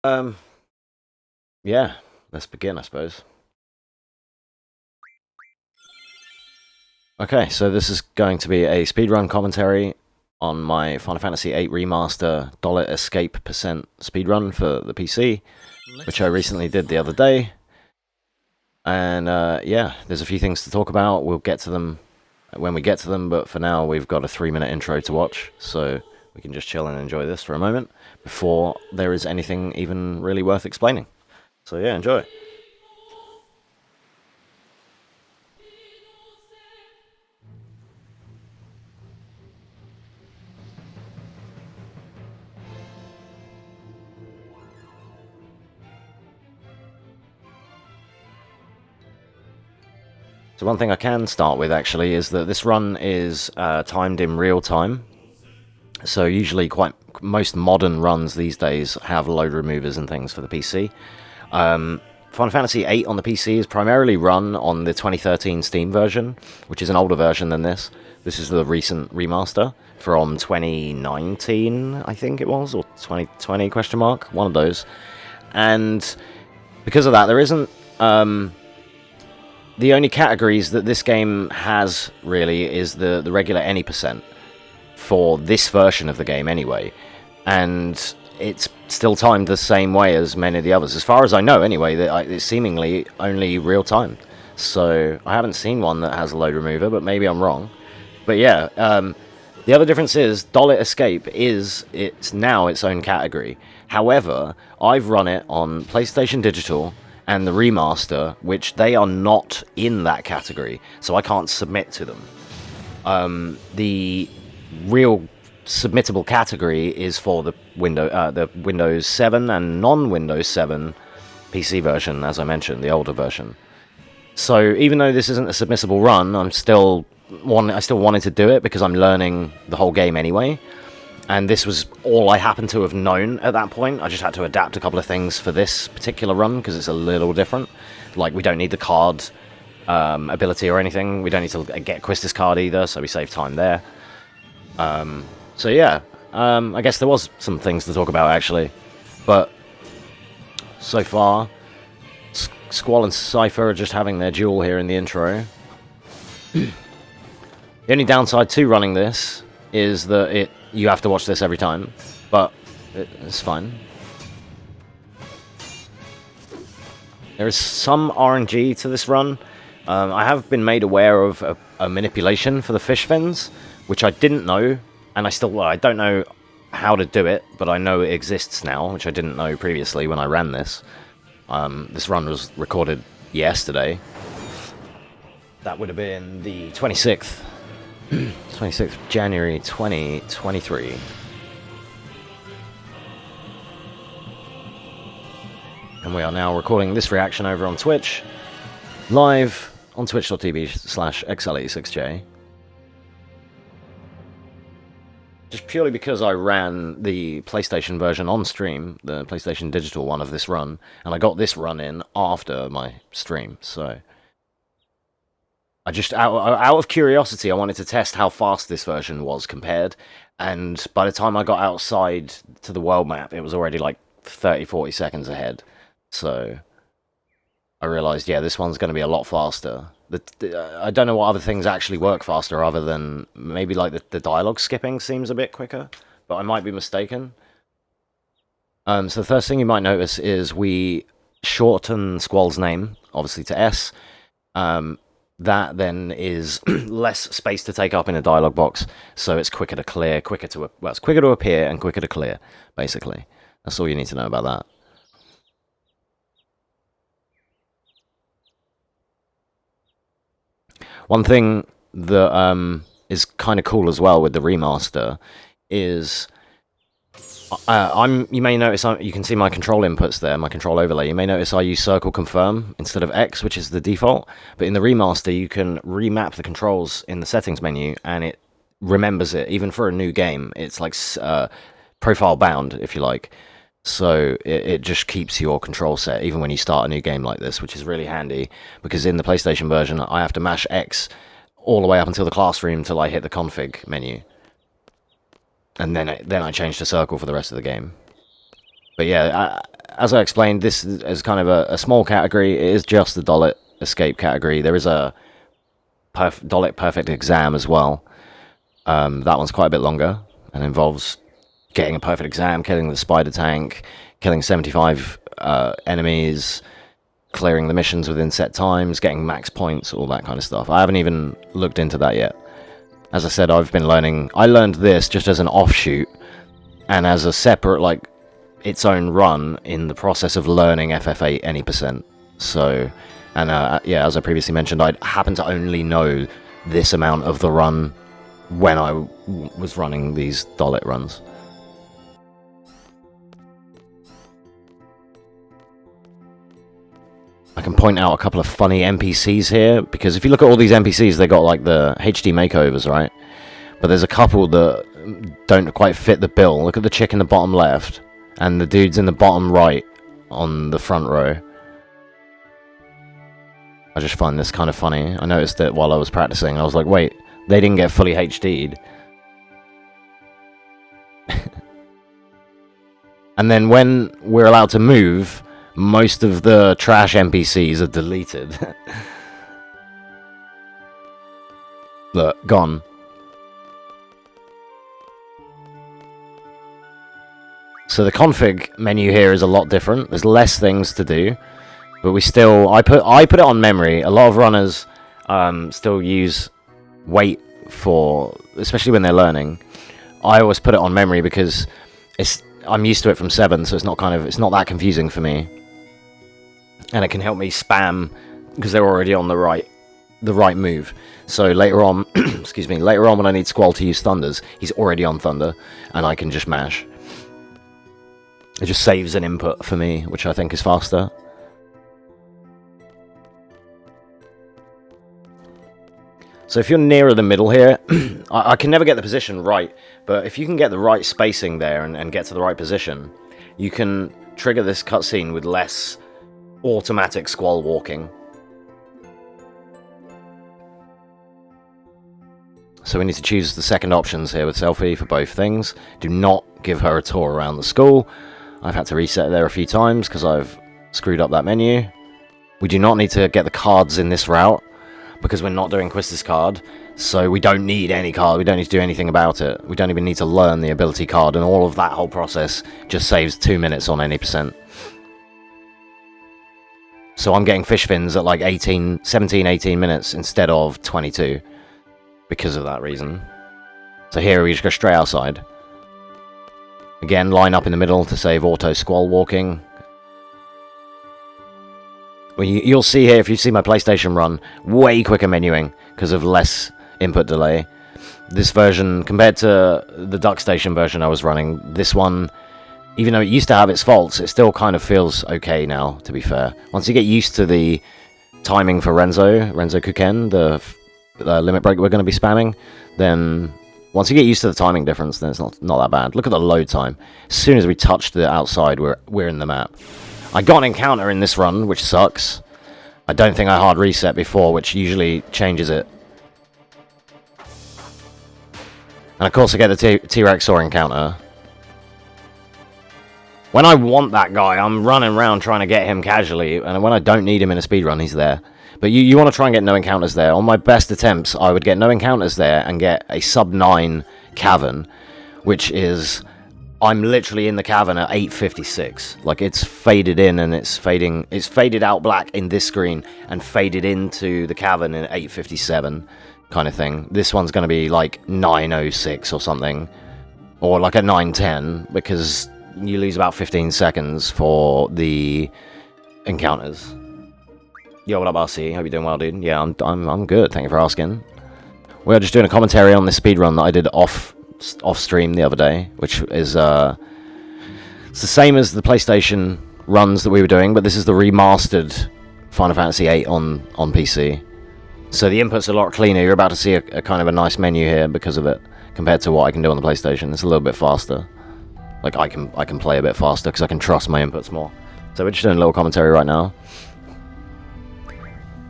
Um, yeah, let's begin, I suppose. Okay, so this is going to be a speedrun commentary on my Final Fantasy VIII Remaster Dollet Escape percent speedrun for the PC, which I recently did the other day. And yeah, there's a few things to talk about. We'll get to them when we get to them, but for now we've got a 3-minute intro to watch, so we can just chill and enjoy this for a moment before there is anything even really worth explaining. So yeah, enjoy. So one thing I can start with, actually, is that this run is timed in real time. So usually most modern runs these days have load removers and things for the PC. Final Fantasy VIII on the PC is primarily run on the 2013 Steam version, which is an older version than this. This is the recent remaster from 2019, I think it was, or 2020 question mark, one of those. And because of that, there isn't the only categories that this game has, really, is the regular any percent for this version of the game, anyway. And it's still timed the same way as many of the others. As far as I know, anyway, it's seemingly only real-time. So I haven't seen one that has a load remover, but maybe I'm wrong. But yeah, the other difference is Dollet Escape it's now its own category. However, I've run it on PlayStation Digital and the remaster, which they are not in that category, so I can't submit to them. The real submittable category is for the Windows 7 and non-Windows 7 PC version, as I mentioned, the older version. So even though this isn't a submissible run, I still wanted to do it because I'm learning the whole game anyway. And this was all I happened to have known at that point. I just had to adapt a couple of things for this particular run because it's a little different. Like, we don't need the card ability or anything. We don't need to get Quistis card either, so we save time there. So yeah, I guess there was some things to talk about, actually. But so far, Squall and Cypher are just having their duel here in the intro. The only downside to running this is that you have to watch this every time, but it's fine. There is some RNG to this run. I have been made aware of a manipulation for the fish fins, which I didn't know, and I don't know how to do it, but I know it exists now, which I didn't know previously when I ran this. This run was recorded yesterday. That would have been the 26th. 26th January 2023. And we are now recording this reaction over on Twitch, live on twitch.tv/XLE6J. Just purely because I ran the PlayStation version on stream, the PlayStation Digital one of this run, and I got this run in after my stream, so I just, out of curiosity, I wanted to test how fast this version was compared, and by the time I got outside to the world map, it was already like 30-40 seconds ahead. So I realized, yeah, this one's going to be a lot faster. I don't know what other things actually work faster other than maybe like the dialogue skipping seems a bit quicker, but I might be mistaken. So the first thing you might notice is we shorten Squall's name, obviously, to S. That then is less space to take up in a dialogue box, so it's quicker to clear, it's quicker to appear and quicker to clear, basically. That's all you need to know about that. One thing that is kind of cool as well with the remaster is you may notice you can see my control inputs there, my control overlay. You may notice I use circle confirm instead of X, which is the default. But in the remaster, you can remap the controls in the settings menu, and it remembers it even for a new game. It's like profile bound, if you like. So it just keeps your control set even when you start a new game like this, which is really handy because in the PlayStation version, I have to mash X all the way up until the classroom until I hit the config menu. And then I change to circle for the rest of the game. But yeah, as I explained, this is kind of a small category. It is just the Dollet escape category. There is a Dollet perfect exam as well. That one's quite a bit longer and involves getting a perfect exam, killing the spider tank, killing 75 enemies, clearing the missions within set times, getting max points, all that kind of stuff. I haven't even looked into that yet. As I said, I've been learning. I learned this just as an offshoot and as a separate, like, its own run in the process of learning FF8 any percent. So, and yeah, as I previously mentioned, I happen to only know this amount of the run when I was running these Dollet runs. I can point out a couple of funny NPCs here, because if you look at all these NPCs, they got like the HD makeovers, right? But there's a couple that don't quite fit the bill. Look at the chick in the bottom left, and the dudes in the bottom right on the front row. I just find this kind of funny. I noticed it while I was practicing. I was like, wait, they didn't get fully HD'd. And then when we're allowed to move, most of the trash NPCs are deleted. Look, gone. So the config menu here is a lot different. There's less things to do, but we still... I put it on memory. A lot of runners still use wait for... especially when they're learning. I always put it on memory because I'm used to it from 7, so it's not that confusing for me. And it can help me spam because they're already on the right move. So later on, excuse me, later on when I need Squall to use Thunders, he's already on Thunder, and I can just mash. It just saves an input for me, which I think is faster. So if you're nearer the middle here, I can never get the position right, but if you can get the right spacing there and get to the right position, you can trigger this cutscene with less automatic Squall walking. So we need to choose the second options here with Selfie for both things. Do not give her a tour around the school. I've had to reset there a few times because I've screwed up that menu. We do not need to get the cards in this route because we're not doing Quistis card, so we don't need any card. We don't need to do anything about it. We don't even need to learn the ability card, and all of that whole process just saves 2 minutes on any percent. So I'm getting fish fins at like 17, 18 minutes instead of 22 because of that reason. So here we just go straight outside. Again, line up in the middle to save auto Squall walking. Well, you'll see here, if you see my PlayStation run, way quicker menuing because of less input delay. This version, compared to the Duck Station version I was running, this one, even though it used to have its faults, it still kind of feels okay now, to be fair. Once you get used to the timing for Renzo Kuken, the limit break we're going to be spamming, then once you get used to the timing difference, then it's not that bad. Look at the load time. As soon as we touch the outside, we're in the map. I got an encounter in this run, which sucks. I don't think I hard reset before, which usually changes it. And of course I get the T-Rex or encounter. When I want that guy, I'm running around trying to get him casually, and when I don't need him in a speedrun, he's there. But you want to try and get no encounters there. On my best attempts, I would get no encounters there and get a sub-9 cavern, which is... I'm literally in the cavern at 8:56. Like, it's faded in and it's faded out black in this screen and faded into the cavern at 8:57 kind of thing. This one's going to be like 9:06 or something, or like a 9:10, because you lose about 15 seconds for the encounters. Yo, what up, RC? Hope you're doing well, dude. Yeah, I'm good. Thank you for asking. We are just doing a commentary on this speedrun that I did off stream the other day, which is it's the same as the PlayStation runs that we were doing, but this is the remastered Final Fantasy VIII on PC. So the input's a lot cleaner. You're about to see a kind of a nice menu here because of it, compared to what I can do on the PlayStation. It's a little bit faster. Like, I can play a bit faster because I can trust my inputs more. So we're just doing a little commentary right now.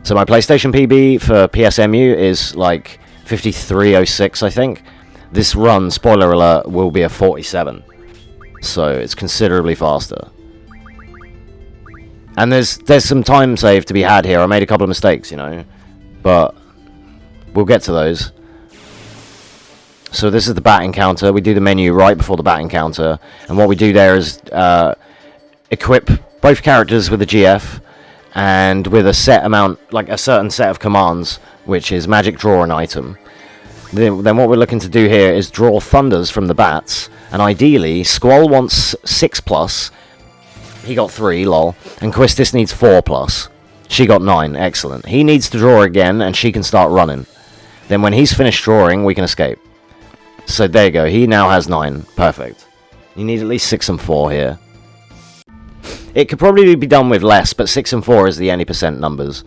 So my PlayStation PB for PSMU is like 53:06, I think. This run, spoiler alert, will be a 47. So it's considerably faster. And there's some time save to be had here. I made a couple of mistakes, you know, but we'll get to those. So this is the bat encounter. We do the menu right before the bat encounter, and what we do there is equip both characters with a GF and with a set amount, like a certain set of commands, which is magic, draw an item. Then what we're looking to do here is draw thunders from the bats, and ideally Squall wants 6+, he got 3, lol, and Quistis needs 4+, she got 9, excellent. He needs to draw again and she can start running. Then when he's finished drawing, we can escape. So there you go, he now has 9, perfect. You need at least 6 and 4 here. It could probably be done with less, but 6 and 4 is the any percent numbers.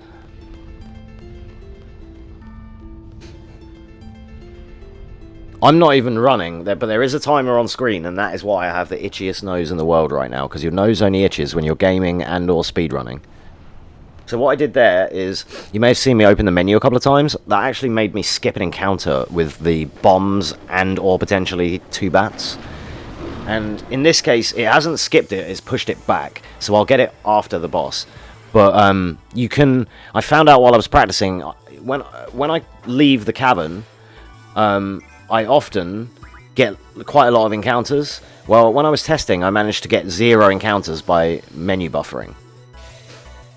I'm not even running, but there is a timer on screen, and that is why I have the itchiest nose in the world right now, because your nose only itches when you're gaming and or speedrunning. So what I did there is, you may have seen me open the menu a couple of times, that actually made me skip an encounter with the bombs and or potentially 2 bats. And in this case, it hasn't skipped it, it's pushed it back, so I'll get it after the boss. But you can, I found out while I was practicing, when I leave the cavern, I often get quite a lot of encounters. Well, when I was testing, I managed to get 0 encounters by menu buffering.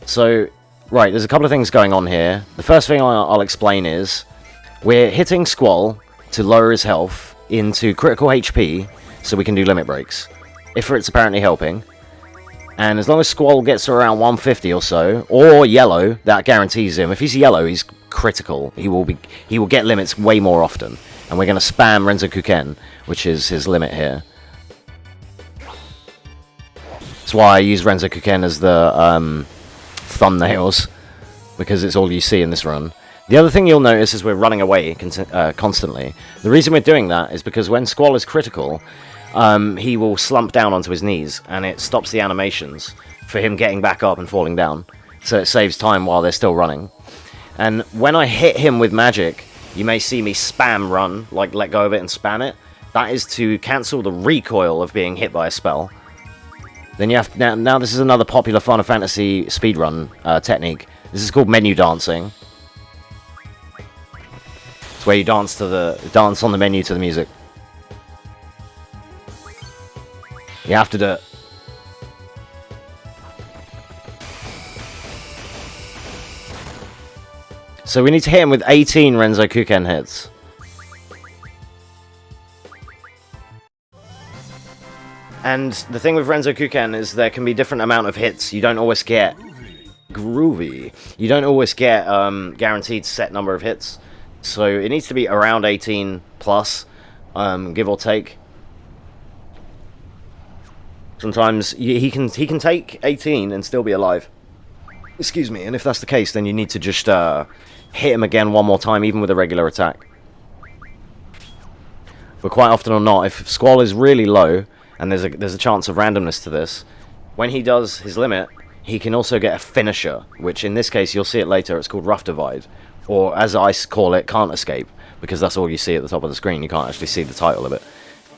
So, right, there's a couple of things going on here. The first thing I'll explain is, we're hitting Squall to lower his health into critical HP, so we can do limit breaks. Ifrit's apparently helping. And as long as Squall gets to around 150 or so, or yellow, that guarantees him. If he's yellow, he's critical. He will get limits way more often. And we're going to spam Renzokuken, which is his limit here. That's why I use Renzokuken as the thumbnails, because it's all you see in this run. The other thing you'll notice is we're running away constantly. The reason we're doing that is because when Squall is critical, he will slump down onto his knees, and it stops the animations for him getting back up and falling down. So it saves time while they're still running. And when I hit him with magic, you may see me spam run, like let go of it and spam it. That is to cancel the recoil of being hit by a spell. Then you have now this is another popular Final Fantasy speedrun technique. This is called menu dancing. It's where you dance on the menu to the music. You have to do it. So we need to hit him with 18 Renzokuken hits. And the thing with Renzokuken is there can be different amount of hits. You don't always get groovy. You don't always get guaranteed set number of hits. So it needs to be around 18 plus, give or take. Sometimes he can take 18 and still be alive. Excuse me. And if that's the case, then you need to just hit him again one more time, even with a regular attack. But quite often or not, if Squall is really low, and there's a chance of randomness to this, when he does his limit, he can also get a finisher, which in this case, you'll see it later, it's called Rough Divide. Or as I call it, Can't Escape, because that's all you see at the top of the screen, you can't actually see the title of it.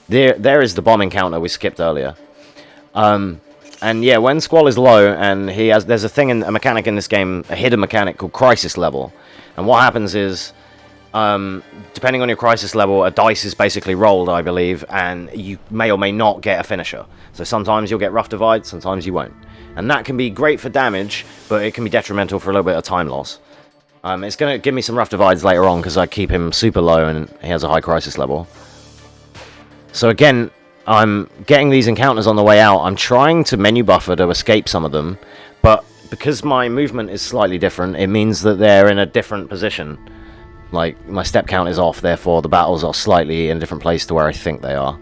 There is the bomb encounter we skipped earlier. And yeah, when Squall is low, and there's a mechanic in this game, a hidden mechanic called Crisis Level. And what happens is, depending on your crisis level, a dice is basically rolled, I believe, and you may or may not get a finisher. So sometimes you'll get Rough Divide, sometimes you won't. And that can be great for damage, but it can be detrimental for a little bit of time loss. It's going to give me some Rough Divides later on, because I keep him super low and he has a high crisis level. So again, I'm getting these encounters on the way out. I'm trying to menu buffer to escape some of them, but because my movement is slightly different, it means that they're in a different position. Like, my step count is off, therefore the battles are slightly in a different place to where I think they are.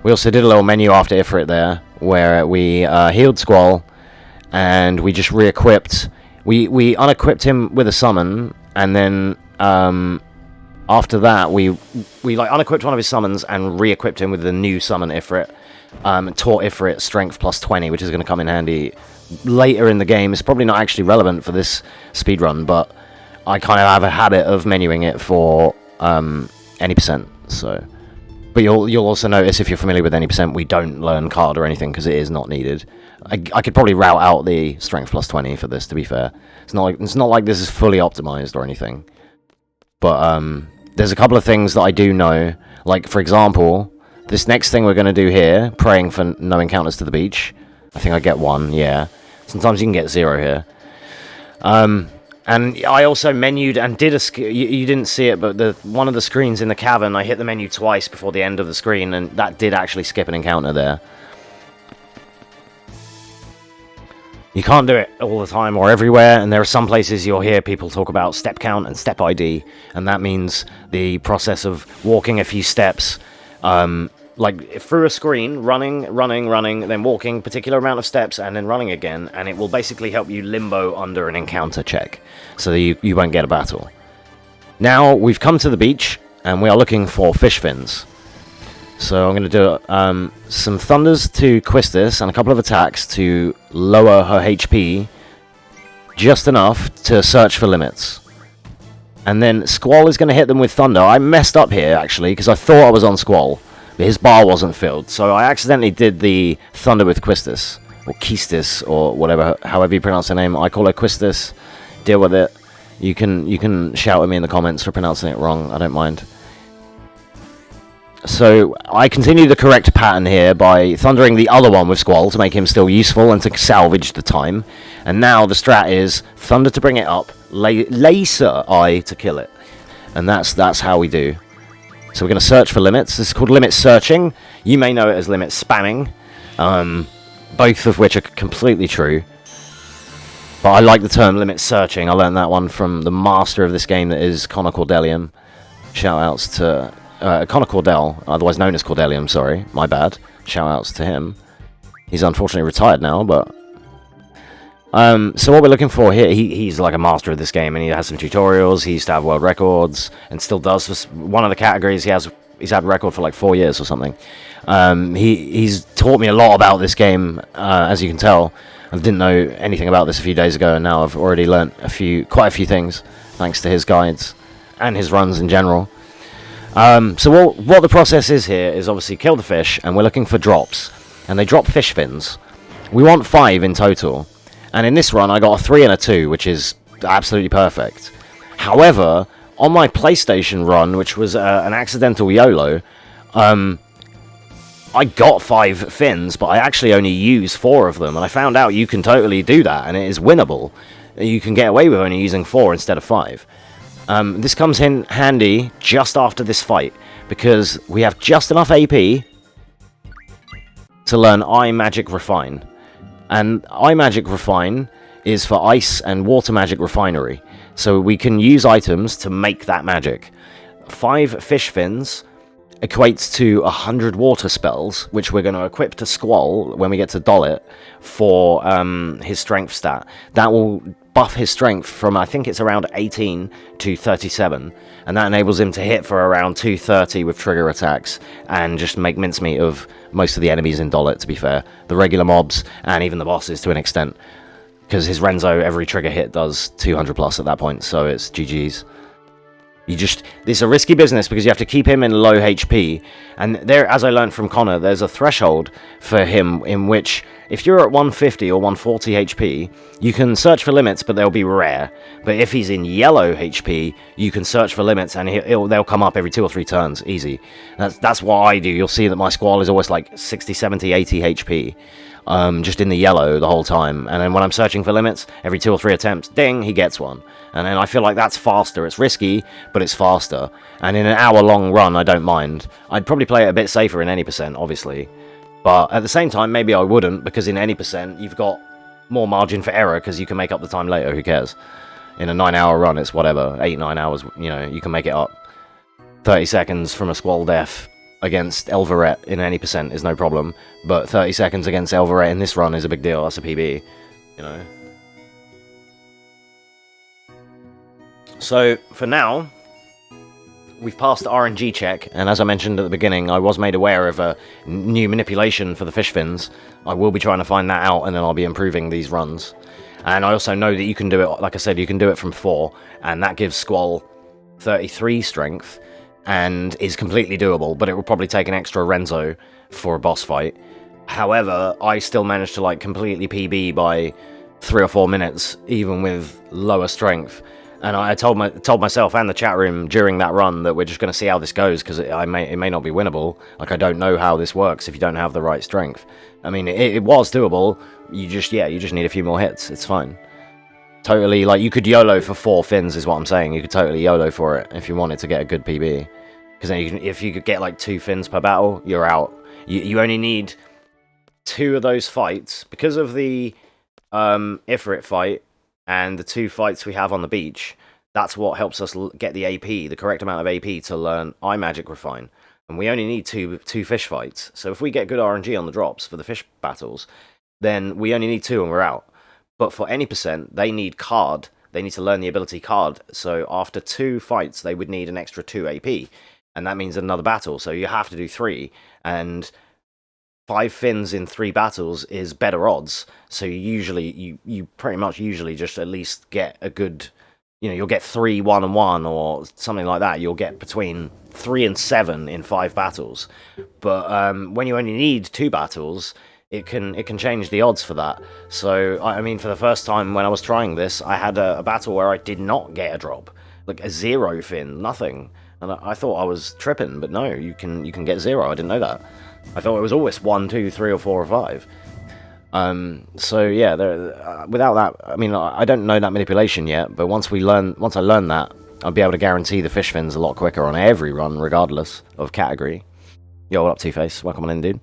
We also did a little menu after Ifrit there, where we healed Squall, and we just re-equipped. We unequipped him with a summon, and then after that we like unequipped one of his summons and re-equipped him with the new summon Ifrit. Taught Ifrit strength plus 20, which is going to come in handy later in the game. It's probably not actually relevant for this speedrun, but I kind of have a habit of menuing it for any percent. So, But you'll also notice, if you're familiar with any percent, we don't learn card or anything because it is not needed. I could probably route out the strength plus 20 for this, to be fair. It's not like this is fully optimized or anything. But there's a couple of things that I do know. Like, for example, this next thing we're going to do here, praying for no encounters to the beach. I think I get 1, yeah. Sometimes you can get 0 here. And I also menued and did you didn't see it, but one of the screens in the cavern, I hit the menu twice before the end of the screen, and that did actually skip an encounter there. You can't do it all the time or everywhere, and there are some places you'll hear people talk about step count and step ID, and that means the process of walking a few steps, like through a screen, running, then walking a particular amount of steps, and then running again, and it will basically help you limbo under an encounter check, so that you won't get a battle. Now, we've come to the beach, and we are looking for fish fins. So I'm going to do some thunders to Quistis and a couple of attacks to lower her HP just enough to search for limits. And then Squall is going to hit them with thunder. I messed up here, actually, because I thought I was on Squall, but his bar wasn't filled. So I accidentally did the thunder with Quistis, or Quistis, or whatever, however you pronounce her name. I call her Quistis. Deal with it. You can shout at me in the comments for pronouncing it wrong. I don't mind. So I continue the correct pattern here by thundering the other one with Squall to make him still useful and to salvage the time. And now the strat is thunder to bring it up, laser eye to kill it. And that's how we do. So we're going to search for limits. This is called limit searching. You may know it as limit spamming. Both of which are completely true. But I like the term limit searching. I learned that one from the master of this game, that is Connor Cordelium. Shout outs to Connor Cordell, otherwise known as Cordelium, sorry, my bad. Shout outs to him. He's unfortunately retired now, but so what we're looking for here, he's like a master of this game, and he has some tutorials. He used to have world records, and still does. One of the categories he's had a record for like 4 years or something. He's taught me a lot about this game, as you can tell. I didn't know anything about this a few days ago, and now I've already learnt quite a few things thanks to his guides and his runs in general. So what the process is here is obviously kill the fish, and we're looking for drops, and they drop fish fins. We want 5 in total, and in this run I got a 3 and a 2, which is absolutely perfect. However, on my PlayStation run, which was an accidental YOLO, I got 5 fins, but I actually only used 4 of them, and I found out you can totally do that, and it is winnable. You can get away with only using 4 instead of 5. This comes in handy just after this fight, because we have just enough AP to learn Eye Magic Refine. And Eye Magic Refine is for Ice and Water Magic Refinery, so we can use items to make that magic. 5 fish fins equates to 100 water spells, which we're going to equip to Squall when we get to Dollet for his strength stat. That will buff his strength from, I think it's around 18 to 37, and that enables him to hit for around 230 with trigger attacks, and just make mincemeat of most of the enemies in Dollet, to be fair. The regular mobs, and even the bosses to an extent, because his Renzo, every trigger hit does 200 plus at that point, so it's GG's. It's a risky business because you have to keep him in low HP, and there, as I learned from Connor, there's a threshold for him in which if you're at 150 or 140 HP, you can search for limits, but they'll be rare. But if he's in yellow HP, you can search for limits, and they'll come up every 2 or 3 turns, easy. That's what I do. You'll see that my Squall is always like 60, 70, 80 HP. Just in the yellow the whole time, and then when I'm searching for limits, every 2 or 3 attempts, ding, he gets one. And then I feel like that's faster. It's risky, but it's faster. And in an hour-long run, I don't mind. I'd probably play it a bit safer in any percent, obviously. But at the same time, maybe I wouldn't, because in any percent, you've got more margin for error, because you can make up the time later, who cares? In a 9-hour run, it's whatever, 8, 9 hours, you can make it up. 30 seconds from a Squall death against Elvaret in any percent is no problem, but 30 seconds against Elvaret in this run is a big deal. That's a PB, So, for now, we've passed the RNG check, and as I mentioned at the beginning, I was made aware of a new manipulation for the fish fins. I will be trying to find that out, and then I'll be improving these runs. And I also know that you can do it, like I said, you can do it from 4, and that gives Squall 33 strength. and is completely doable, but it will probably take an extra Renzo for a boss fight. However, I still managed to like completely PB by 3 or 4 minutes, even with lower strength. And I told myself and the chat room during that run that we're just going to see how this goes, because it may not be winnable. Like, I don't know how this works if you don't have the right strength. I mean, it was doable. You just need a few more hits. It's fine. Totally, like, you could YOLO for 4 fins is what I'm saying. You could totally YOLO for it if you wanted to get a good PB. Because then if you could get like 2 fins per battle, you're out. You only need 2 of those fights because of the Ifrit fight and the 2 fights we have on the beach. That's what helps us get the AP, the correct amount of AP to learn iMagic Refine. And we only need two fish fights. So if we get good RNG on the drops for the fish battles, then we only need 2 and we're out. But for any percent, they need card. They need to learn the ability card. So after 2 fights, they would need an extra 2 AP. And that means another battle. So you have to do 3. And 5 fins in 3 battles is better odds. So you pretty much usually just at least get a good, you'll get 3 1-on-1 or something like that. You'll get between 3 and 7 in 5 battles. But when you only need 2 battles, it can change the odds for that. So I mean, for the first time when I was trying this, I had a battle where I did not get a drop, like a 0 fin, nothing. And I thought I was tripping, but no, you can get 0. I didn't know that. I thought it was always 1, 2, 3, or 4, or 5. So yeah, without that, I mean, I don't know that manipulation yet. But once I learn that, I'll be able to guarantee the fish fins a lot quicker on every run, regardless of category. Yo, what up, Two-Face? Welcome on in, dude.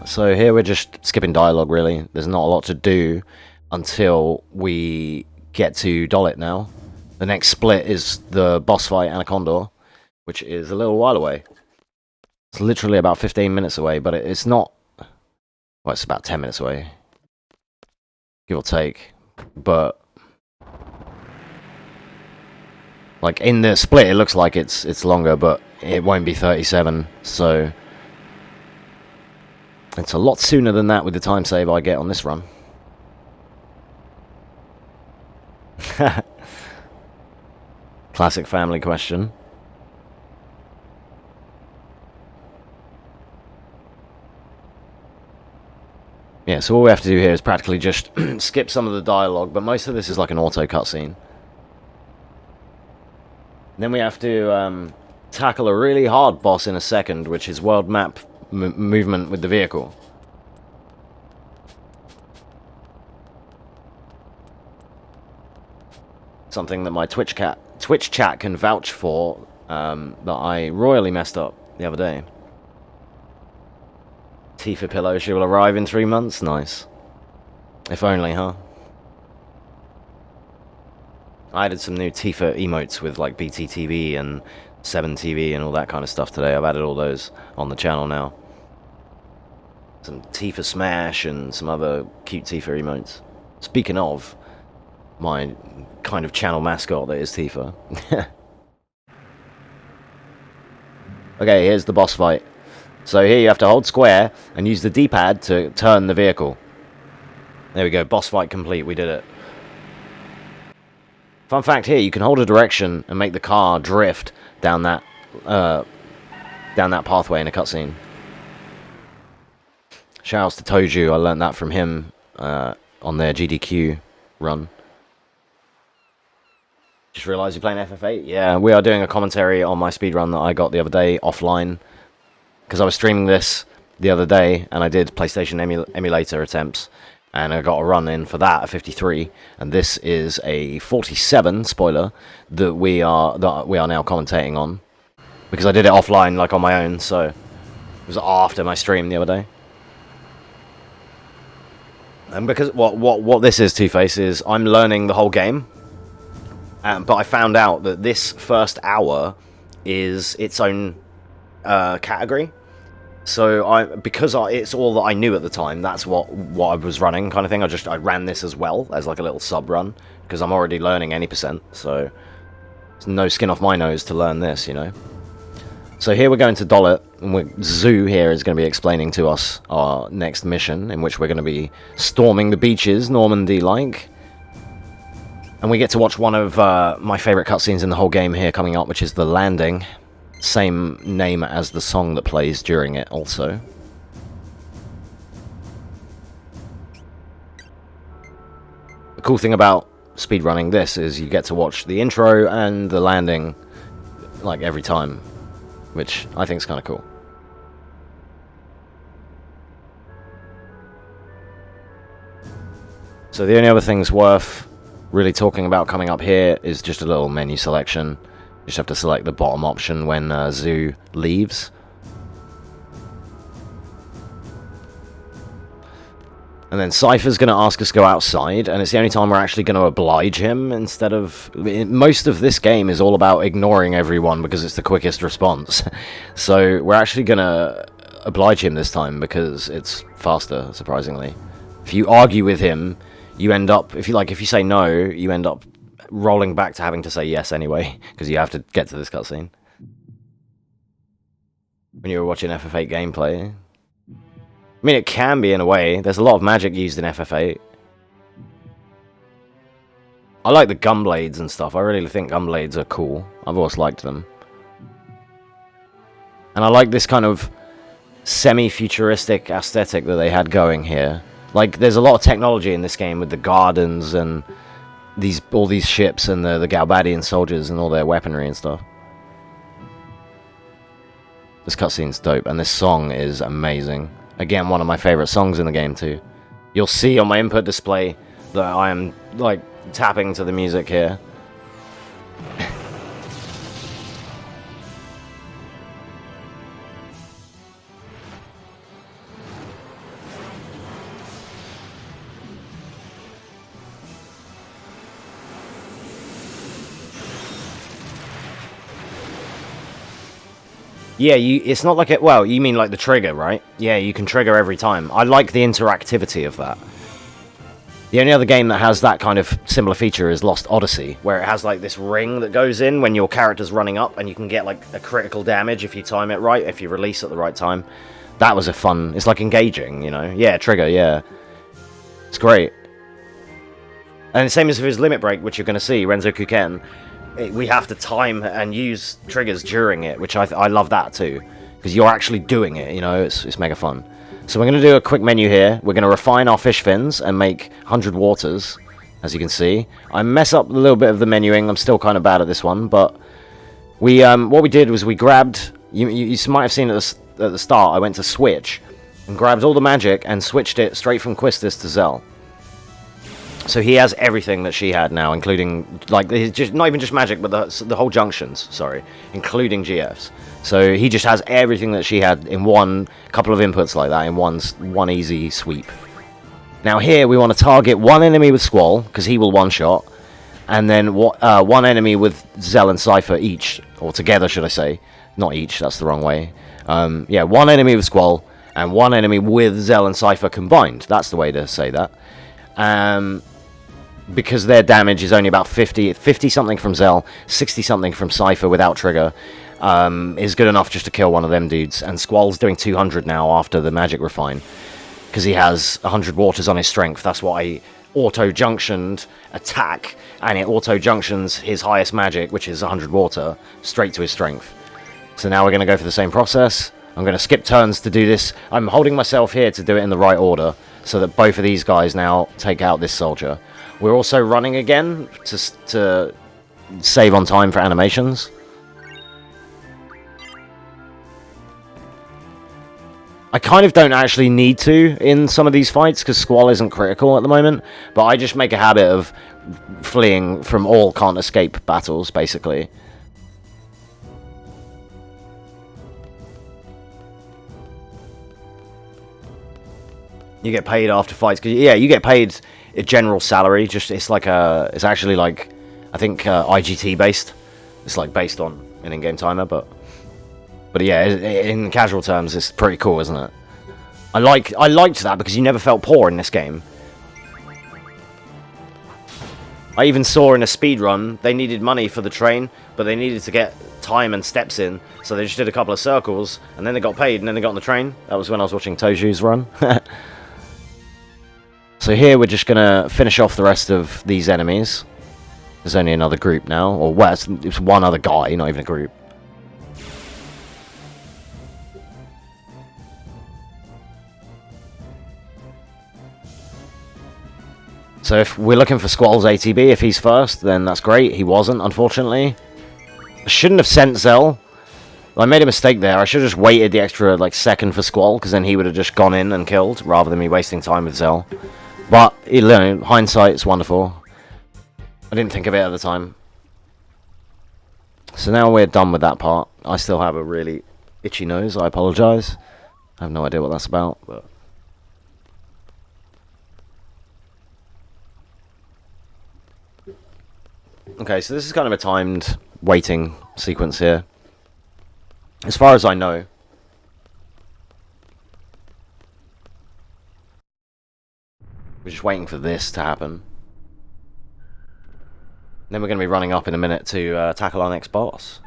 So here we're just skipping dialogue, really. There's not a lot to do until we get to Dollet now. The next split is the boss fight Anaconda, which is a little while away. It's literally about 15 minutes away, but it's not... Well, it's about 10 minutes away, give or take. But like, in the split, it looks like it's longer, but it won't be 37, so it's a lot sooner than that with the time save I get on this run. Classic family question. Yeah, so all we have to do here is practically just skip some of the dialogue, but most of this is like an auto cutscene. Then we have to tackle a really hard boss in a second, which is world map movement with the vehicle. Something that my Twitch chat can vouch for, that I royally messed up the other day. Tifa pillow, she will arrive in 3 months. Nice. If only, huh? I added some new Tifa emotes with like BTTV and 7TV and all that kind of stuff today. I've added all those on the channel now. Some Tifa Smash and some other cute Tifa emotes. Speaking of my kind of channel mascot that is Tifa. Okay, here's the boss fight. So here you have to hold square and use the D-pad to turn the vehicle. There we go, boss fight complete, we did it. Fun fact here, you can hold a direction and make the car drift down that pathway in a cutscene. Shoutouts to Toju, I learned that from him on their GDQ run. Just realised you're playing FF8? Yeah, we are doing a commentary on my speedrun that I got the other day offline. Because I was streaming this the other day, and I did PlayStation emulator attempts. And I got a run in for that at 53, and this is a 47 spoiler that we are now commentating on, because I did it offline, like on my own. So it was after my stream the other day. And because what this is, Two-Face, is I'm learning the whole game, but I found out that this first hour is its own category. So because it's all that I knew at the time, that's what I was running, kind of thing. I ran this as well as like a little sub run, because I'm already learning any percent, so there's no skin off my nose to learn this, you know. So here we're going to Dollet, and Zoo here is going to be explaining to us our next mission, in which we're going to be storming the beaches, Normandy-like. And we get to watch one of my favourite cutscenes in the whole game here coming up, which is the landing. Same name as the song that plays during it also. The cool thing about speedrunning this is you get to watch the intro and the landing like every time, which I think is kind of cool. So the only other things worth really talking about coming up here is just a little menu selection. You just have to select the bottom option when Zoo leaves. And then Cypher's going to ask us to go outside, and it's the only time we're actually going to oblige him instead of... Most of this game is all about ignoring everyone because it's the quickest response. So we're actually going to oblige him this time because it's faster, surprisingly. If you argue with him, you end up... If you say no, you end up rolling back to having to say yes anyway, because you have to get to this cutscene. When you were watching FF8 gameplay... I mean, it can be in a way. There's a lot of magic used in FF8. I like the gunblades and stuff. I really think gunblades are cool. I've always liked them. And I like this kind of semi-futuristic aesthetic that they had going here. Like, there's a lot of technology in this game with the gardens and all these ships and the Galbadian soldiers and all their weaponry and stuff. This cutscene's dope, and this song is amazing. Again, one of my favorite songs in the game too. You'll see on my input display that I am like tapping to the music here. Yeah, it's not like it... Well, you mean like the trigger, right? Yeah, you can trigger every time. I like the interactivity of that. The only other game that has that kind of similar feature is Lost Odyssey, where it has like this ring that goes in when your character's running up, and you can get like a critical damage if you time it right, if you release at the right time. That was a fun... It's like engaging, you know? Yeah, trigger, yeah. It's great. And the same as with his limit break, which you're going to see, Renzo Kuken. We have to time and use triggers during it, which I love that too, because you're actually doing it, you know, it's mega fun. So we're going to do a quick menu here. We're going to refine our fish fins and make 100 waters, as you can see. I mess up a little bit of the menuing. I'm still kind of bad at this one, but we what we did was we grabbed... You might have seen at the start, I went to switch and grabbed all the magic and switched it straight from Quistis to Zell. So he has everything that she had now, including, like, just not even just magic, but the whole junctions, sorry, including GFs. So he just has everything that she had in one couple of inputs like that, in one easy sweep. Now here, we want to target one enemy with Squall, because he will one-shot, and then one enemy with Zell and Cypher each, or together, should I say. Not each, that's the wrong way. Yeah, one enemy with Squall, and one enemy with Zell and Cypher combined. That's the way to say that. Because their damage is only about 50 something from Zell, 60 something from Cypher without trigger, is good enough just to kill one of them dudes. And Squall's doing 200 now after the magic refine, because he has 100 waters on his strength. That's why I auto-junctioned attack, and it auto-junctions his highest magic, which is 100 water, straight to his strength. So now we're going to go for the same process. I'm going to skip turns to do this. I'm holding myself here to do it in the right order, so that both of these guys now take out this soldier. We're also running again to save on time for animations. I kind of don't actually need to in some of these fights because Squall isn't critical at the moment, but I just make a habit of fleeing from all can't escape battles, basically. You get paid after fights, cause, yeah, you get paid a general salary. Just it's actually like, I think IGT based. It's like based on an in-game timer, but yeah, in casual terms, it's pretty cool, isn't it? I liked that because you never felt poor in this game. I even saw in a speedrun they needed money for the train, but they needed to get time and steps in, so they just did a couple of circles, and then they got paid, and then they got on the train. That was when I was watching Toju's run. So here we're just going to finish off the rest of these enemies. There's only another group now, or well, it's one other guy, not even a group. So if we're looking for Squall's ATB, if he's first, then that's great. He wasn't, unfortunately. I shouldn't have sent Zell. I made a mistake there. I should have just waited the extra like second for Squall, because then he would have just gone in and killed, rather than me wasting time with Zell. But, you know, hindsight's wonderful. I didn't think of it at the time. So now we're done with that part. I still have a really itchy nose. I apologise. I have no idea what that's about, but... Okay, so this is kind of a timed waiting sequence here. As far as I know. We're just waiting for this to happen. Then we're going to be running up in a minute to tackle our next boss.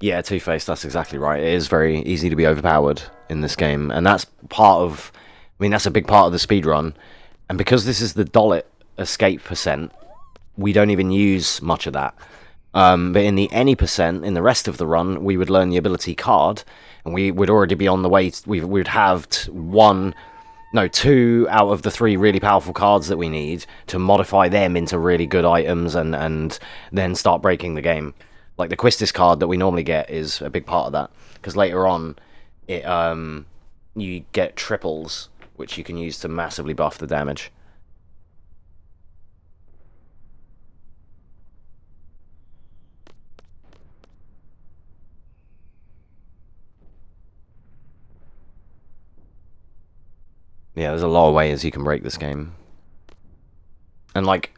Yeah, Two-Face, that's exactly right. It is very easy to be overpowered in this game, and that's part of... I mean, that's a big part of the speedrun, and because this is the Dollet escape percent, we don't even use much of that. But in the any percent, in the rest of the run, we would learn the ability card, and we would already be on the way... We would have two out of the 3 really powerful cards that we need to modify them into really good items and then start breaking the game. Like the Quistis card that we normally get is a big part of that, because later on, it you get triples, which you can use to massively buff the damage. Yeah, there's a lot of ways you can break this game, and like.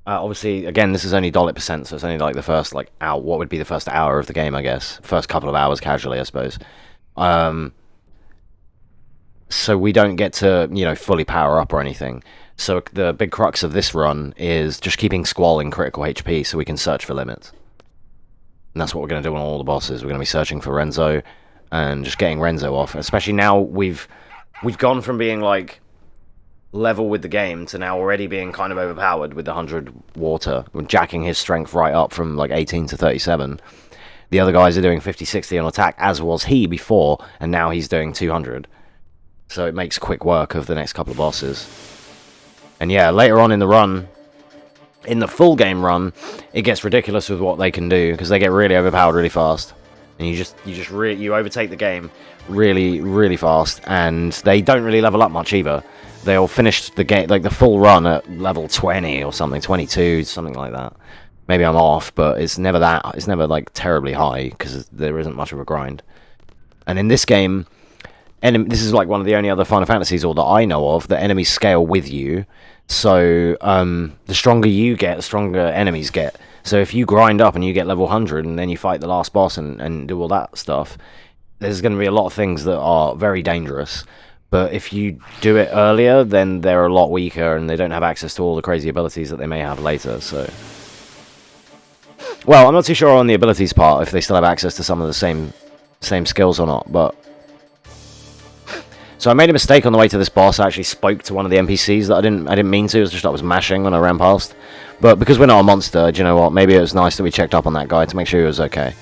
Obviously, again, this is only Dollet percent, so it's only like the first, like, what would be the first hour of the game, I guess. First couple of hours, casually, I suppose. So we don't get to, you know, fully power up or anything. So the big crux of this run is just keeping Squall in critical HP so we can search for limits. And that's what we're going to do on all the bosses. We're going to be searching for Renzo and just getting Renzo off. Especially now we've gone from being, like... level with the game to now already being kind of overpowered with the 100 water, jacking his strength right up from like 18 to 37. The other guys are doing 50-60 on attack, as was he before, and now he's doing 200. So it makes quick work of the next couple of bosses. And yeah, later on in the run, in the full game run, it gets ridiculous with what they can do, because they get really overpowered really fast. And you overtake the game really, really fast, and they don't really level up much either. They'll finish the game, like the full run, at level 20 or something, 22, something like that. Maybe I'm off, but it's never like terribly high, because there isn't much of a grind. And in this game, this is like one of the only other Final Fantasies, or that I know of, that enemies scale with you. So the stronger you get, the stronger enemies get. So if you grind up and you get level 100, and then you fight the last boss and do all that stuff, there's going to be a lot of things that are very dangerous. But if you do it earlier, then they're a lot weaker, and they don't have access to all the crazy abilities that they may have later, so... Well, I'm not too sure on the abilities part, if they still have access to some of the same skills or not, but... So I made a mistake on the way to this boss. I actually spoke to one of the NPCs that I didn't mean to. It was just I was mashing when I ran past. But because we're not a monster, do you know what? Maybe it was nice that we checked up on that guy to make sure he was okay.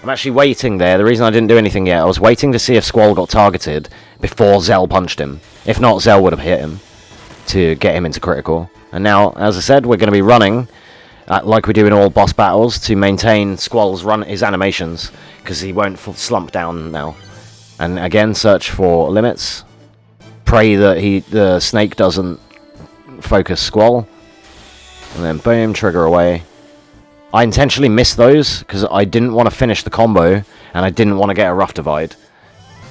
I'm actually waiting there. The reason I didn't do anything yet, I was waiting to see if Squall got targeted before Zell punched him. If not, Zell would have hit him to get him into critical. And now, as I said, we're going to be running, like we do in all boss battles, to maintain Squall's his animations, because he won't slump down now. And again, search for limits. Pray that the snake doesn't focus Squall. And then boom, trigger away. I intentionally missed those, because I didn't want to finish the combo, and I didn't want to get a rough divide.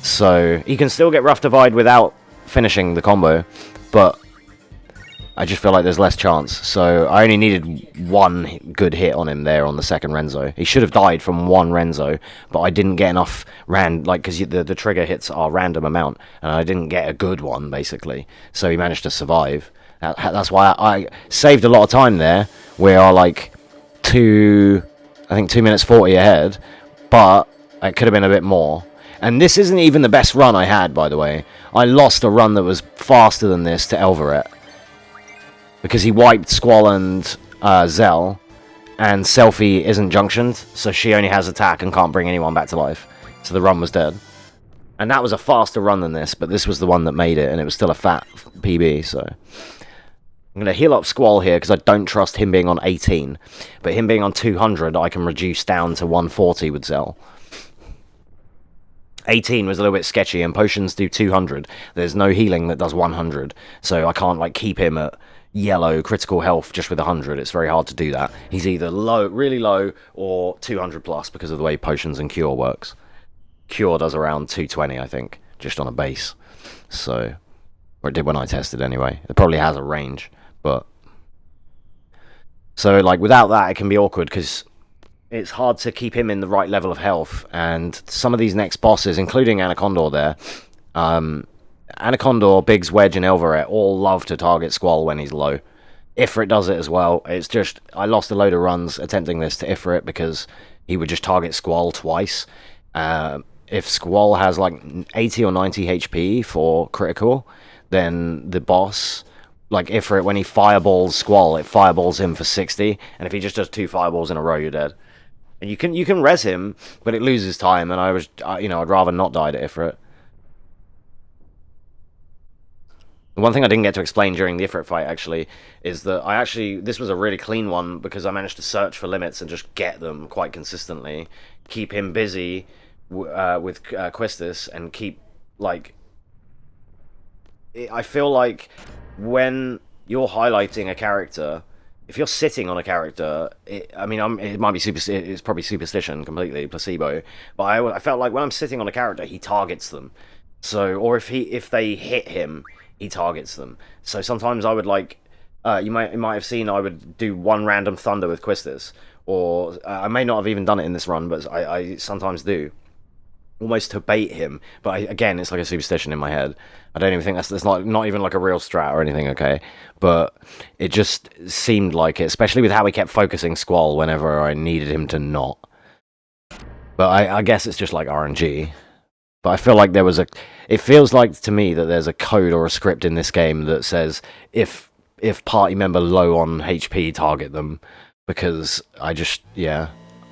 So, you can still get rough divide without finishing the combo, but I just feel like there's less chance. So I only needed one good hit on him there on the second Renzo. He should have died from one Renzo, but I didn't get enough because the trigger hits are random amount, and I didn't get a good one basically. So he managed to survive. That's why I saved a lot of time there. We are like 2 minutes 40 ahead, but it could have been a bit more. And this isn't even the best run I had, by the way. I lost a run that was faster than this to Elveret, because he wiped Squall and Zell, and Selfie isn't junctioned, so she only has attack and can't bring anyone back to life. So the run was dead. And that was a faster run than this, but this was the one that made it, and it was still a fat PB, so... I'm going to heal up Squall here, because I don't trust him being on 18. But him being on 200, I can reduce down to 140 with Zell. 18 was a little bit sketchy, and potions do 200. There's no healing that does 100, so I can't like keep him at yellow critical health just with 100. It's very hard to do that. He's either low, really low, or 200 plus because of the way potions and cure works. Cure does around 220, I think, just on a base. So, or it did when I tested anyway. It probably has a range, but so like without that, it can be awkward because it's hard to keep him in the right level of health, and some of these next bosses, including Anacondor there, Anacondor, Biggs, Wedge, and Elveret all love to target Squall when he's low. Ifrit does it as well. It's just, I lost a load of runs attempting this to Ifrit because he would just target Squall twice. If Squall has like 80 or 90 HP for critical, then the boss, like Ifrit, when he fireballs Squall, it fireballs him for 60, and if he just does 2 fireballs in a row, you're dead. And you can res him, but it loses time, and I'd rather not die to Ifrit. The one thing I didn't get to explain during the Ifrit fight, actually, is that this was a really clean one, because I managed to search for limits and just get them quite consistently. Keep him busy with Quistis, and keep, like... I feel like when you're highlighting a character... If you're sitting on a character, it might be it's probably superstition, completely placebo. But I felt like when I'm sitting on a character, he targets them. So, or if they hit him, he targets them. So sometimes I would like, you might have seen I would do one random thunder with Quistis, or I may not have even done it in this run, but I sometimes do, almost to bait him. But again, it's like a superstition in my head. I don't even think that's not even like a real strat or anything, okay? But it just seemed like it, especially with how he kept focusing Squall whenever I needed him to not. But I guess it's just like RNG. But I feel like it feels like to me that there's a code or a script in this game that says if party member low on HP, target them. Because I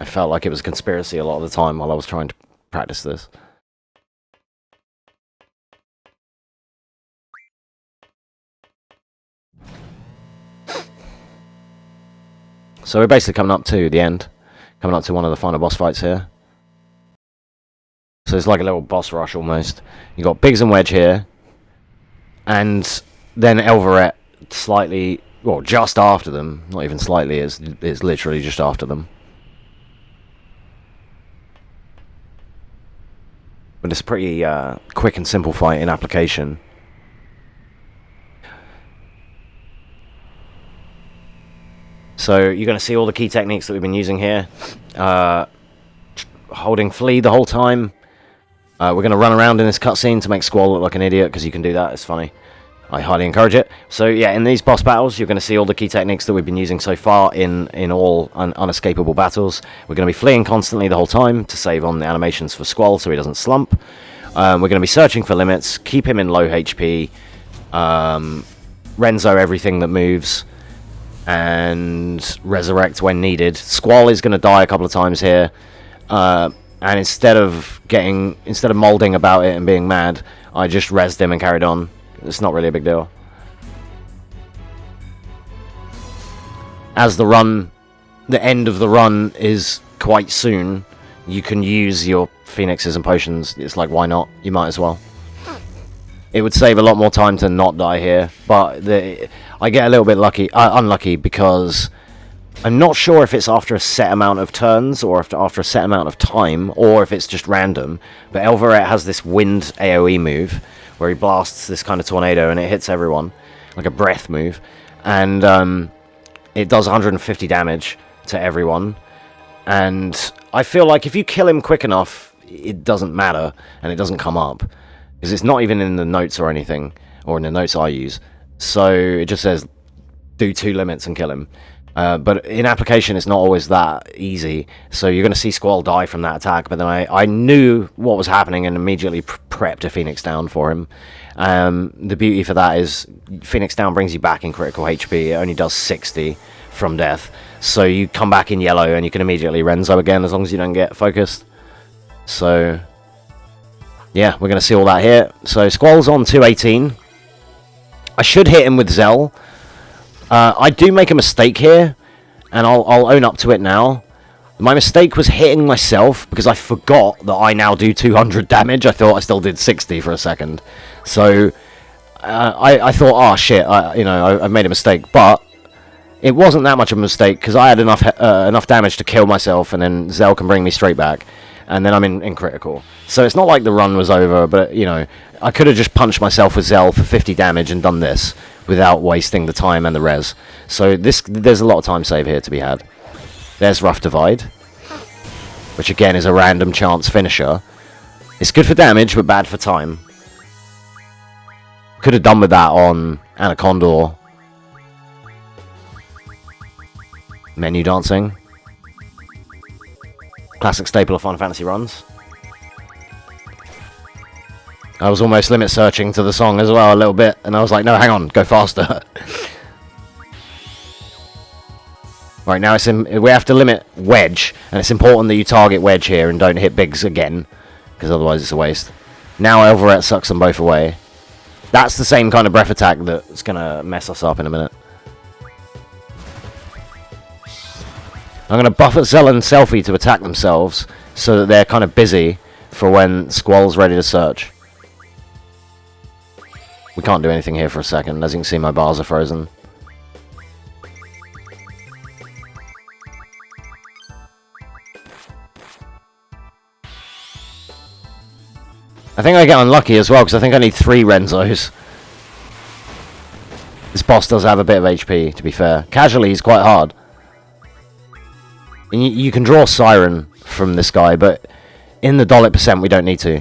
felt like it was a conspiracy a lot of the time while I was trying to practice this. So we're basically coming up to the end. Coming up to one of the final boss fights here. So it's like a little boss rush almost. You got Biggs and Wedge here. And then Elveret slightly, well, just after them. Not even slightly, it's literally just after them. But it's a pretty quick and simple fight in application. So you're going to see all the key techniques that we've been using here. Holding flee the whole time. We're going to run around in this cutscene to make Squall look like an idiot, because you can do that, it's funny. I highly encourage it. So yeah, in these boss battles, you're going to see all the key techniques that we've been using so far in all unescapable battles. We're going to be fleeing constantly the whole time to save on the animations for Squall so he doesn't slump. We're going to be searching for limits, keep him in low HP, Renzo everything that moves, and resurrect when needed. Squall is going to die a couple of times here, and instead of molding about it and being mad, I just rezzed him and carried on. It's not really a big deal. As the end of the run is quite soon, you can use your phoenixes and potions. It's like, why not? You might as well. It would save a lot more time to not die here, but I get a little bit unlucky, because I'm not sure if it's after a set amount of turns, or after a set amount of time, or if it's just random. But Elveret has this wind AoE move, where he blasts this kind of tornado, and it hits everyone, like a breath move. and it does 150 damage to everyone. And I feel like if you kill him quick enough, it doesn't matter, and it doesn't come up. Because it's not even in the notes or anything, or in the notes I use. So it just says, do 2 limits and kill him. But in application, it's not always that easy. So you're going to see Squall die from that attack, but then I knew what was happening and immediately prepped a Phoenix Down for him. The beauty for that is Phoenix Down brings you back in critical HP. It only does 60 from death. So you come back in yellow and you can immediately Renzo again as long as you don't get focused. So yeah, we're going to see all that here. So Squall's on 218. I should hit him with Zell. I do make a mistake here, and I'll own up to it now. My mistake was hitting myself because I forgot that I now do 200 damage. I thought I still did 60 for a second. So I thought, oh shit, I've made a mistake. But it wasn't that much of a mistake because I had enough damage to kill myself, and then Zell can bring me straight back. And then I'm in critical. So it's not like the run was over, but, I could have just punched myself with Zell for 50 damage and done this without wasting the time and the res. So there's a lot of time save here to be had. There's Rough Divide, which again is a random chance finisher. It's good for damage, but bad for time. Could have done with that on Anaconda. Menu dancing. Classic staple of Final Fantasy runs. I was almost limit searching to the song as well a little bit, and I was like, no, hang on, go faster. Right, now we have to limit Wedge, and it's important that you target Wedge here and don't hit Biggs again, because otherwise it's a waste. Now Elvaret sucks them both away. That's the same kind of breath attack that's going to mess us up in a minute. I'm going to buff Zell and Selfie to attack themselves, so that they're kind of busy for when Squall's ready to search. We can't do anything here for a second. As you can see, my bars are frozen. I think I get unlucky as well, because I think I need 3 Renzos. This boss does have a bit of HP, to be fair. Casually, he's quite hard. And you can draw Siren from this guy, but in the Dollet percent, we don't need to.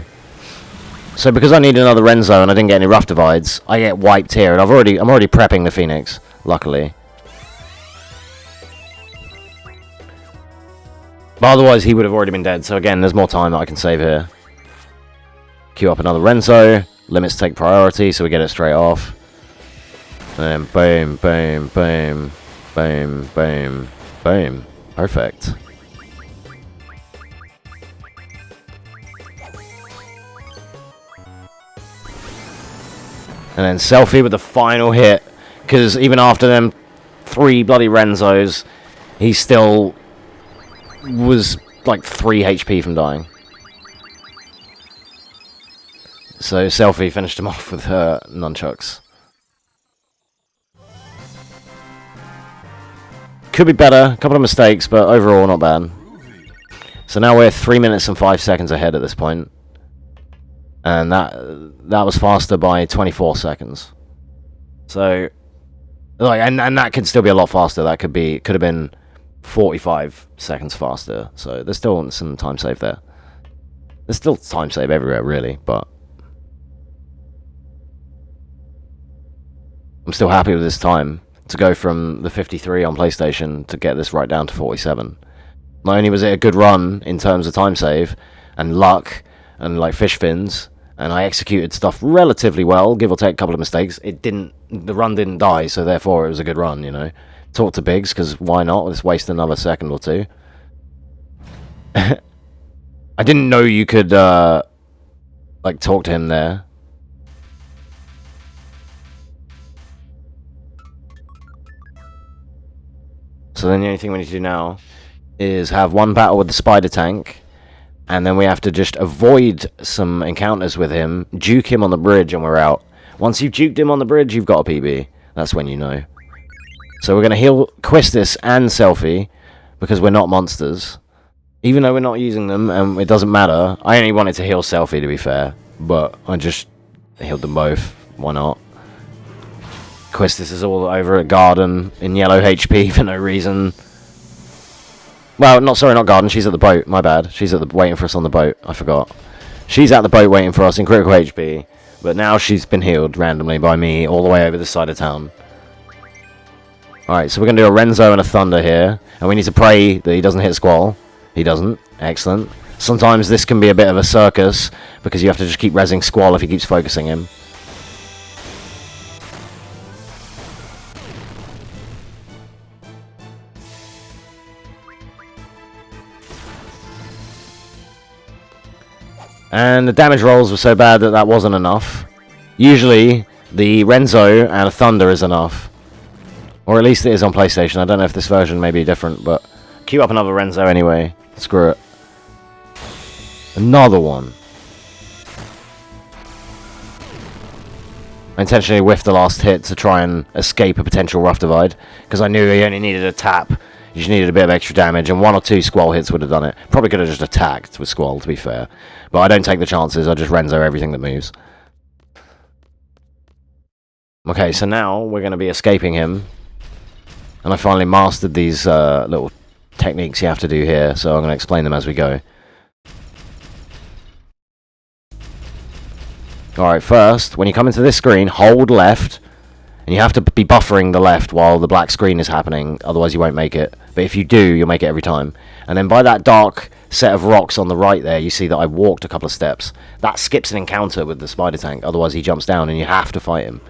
So because I need another Renzo and I didn't get any Rough Divides, I get wiped here, and I'm already prepping the Phoenix, luckily. But otherwise he would have already been dead, so again, there's more time that I can save here. Queue up another Renzo, limits take priority, so we get it straight off. And then boom, boom, boom, boom, boom, boom. Perfect. And then Selfie with the final hit, because even after them 3 bloody Renzos, he still was like 3 HP from dying. So Selfie finished him off with her nunchucks. Could be better, a couple of mistakes, but overall not bad. So now we're 3 minutes and 5 seconds ahead at this point. And that was faster by 24 seconds. So, like, and that could still be a lot faster. That could have been 45 seconds faster. So there's still some time save there. There's still time save everywhere, really, but I'm still happy with this time to go from the 53 on PlayStation to get this right down to 47. Not only was it a good run in terms of time save and luck and like fish fins, and I executed stuff relatively well, give or take a couple of mistakes. The run didn't die, so therefore it was a good run, Talk to Biggs, because why not? Let's waste another second or 2. I didn't know you could, like, talk to him there. So then the only thing we need to do now is have one battle with the spider tank, and then we have to just avoid some encounters with him, juke him on the bridge, and we're out. Once you've juked him on the bridge, you've got a PB. That's when you know. So we're going to heal Quistis and Selfie, because we're not monsters. Even though we're not using them, and it doesn't matter. I only wanted to heal Selfie, to be fair, but I just healed them both. Why not? Quistis is all over at Garden in yellow HP for no reason. Well, not Garden. She's at the boat. My bad. She's at the waiting for us on the boat. I forgot. She's at the boat waiting for us in critical HP. But now she's been healed randomly by me all the way over this side of town. Alright, so we're going to do a Renzo and a Thunder here. And we need to pray that he doesn't hit Squall. He doesn't. Excellent. Sometimes this can be a bit of a circus, because you have to just keep rezzing Squall if he keeps focusing him. And the damage rolls were so bad that wasn't enough. Usually, the Renzo and a Thunder is enough. Or at least it is on PlayStation. I don't know if this version may be different, but queue up another Renzo anyway. Screw it. Another one. I intentionally whiffed the last hit to try and escape a potential Rough Divide, because I knew he only needed a tap. You just needed a bit of extra damage, and 1 or 2 Squall hits would have done it. Probably could have just attacked with Squall, to be fair. But I don't take the chances, I just Renzo everything that moves. Okay, so now we're going to be escaping him. And I finally mastered these little techniques you have to do here, so I'm going to explain them as we go. Alright, first, when you come into this screen, hold left, and you have to be buffering the left while the black screen is happening, otherwise you won't make it. But if you do, you'll make it every time. And then by that dark set of rocks on the right there, you see that I walked a couple of steps. That skips an encounter with the spider tank, otherwise he jumps down and you have to fight him.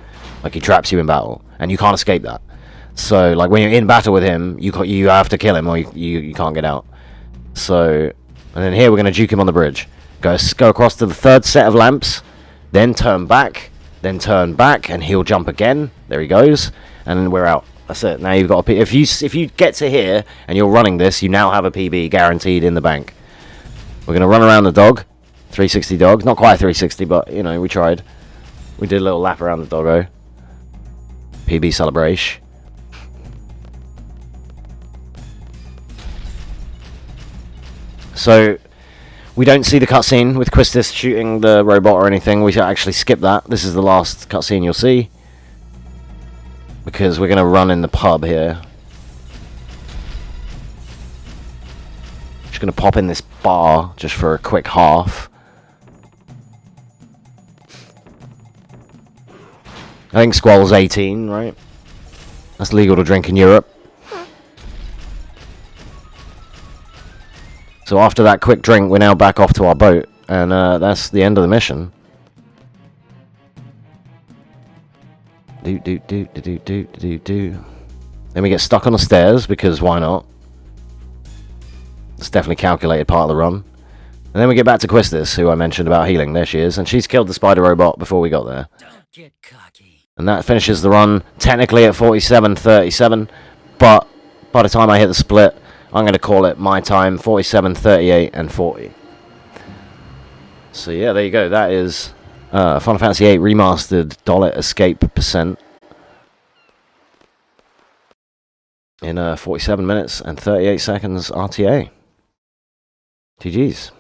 Like, he traps you in battle, and you can't escape that. So, like, when you're in battle with him, you have to kill him, or you can't get out. So, and then here we're going to juke him on the bridge. Go across to the third set of lamps, then turn back, and he'll jump again. There he goes, and then we're out. That's it. Now you've got a P. If you get to here and you're running this, you now have a PB guaranteed in the bank. We're going to run around the dog, 360 dog. Not quite 360, but you know, we tried. We did a little lap around the doggo. PB celebration. So we don't see the cutscene with Quistis shooting the robot or anything. We actually skip that. This is the last cutscene you'll see, because we're going to run in the pub here. Just going to pop in this bar just for a quick half. I think Squall's 18, right? That's legal to drink in Europe. So after that quick drink, we're now back off to our boat, and that's the end of the mission. Then we get stuck on the stairs, because why not? It's definitely calculated part of the run. And then we get back to Quistis, who I mentioned about healing. There she is, and she's killed the spider robot before we got there. Don't get cocky. And that finishes the run, technically at 47:37, but by the time I hit the split, I'm going to call it my time, 47, 38, and 40. So yeah, there you go. That is Final Fantasy VIII Remastered Dollet Escape Percent in 47 minutes and 38 seconds RTA. GG's.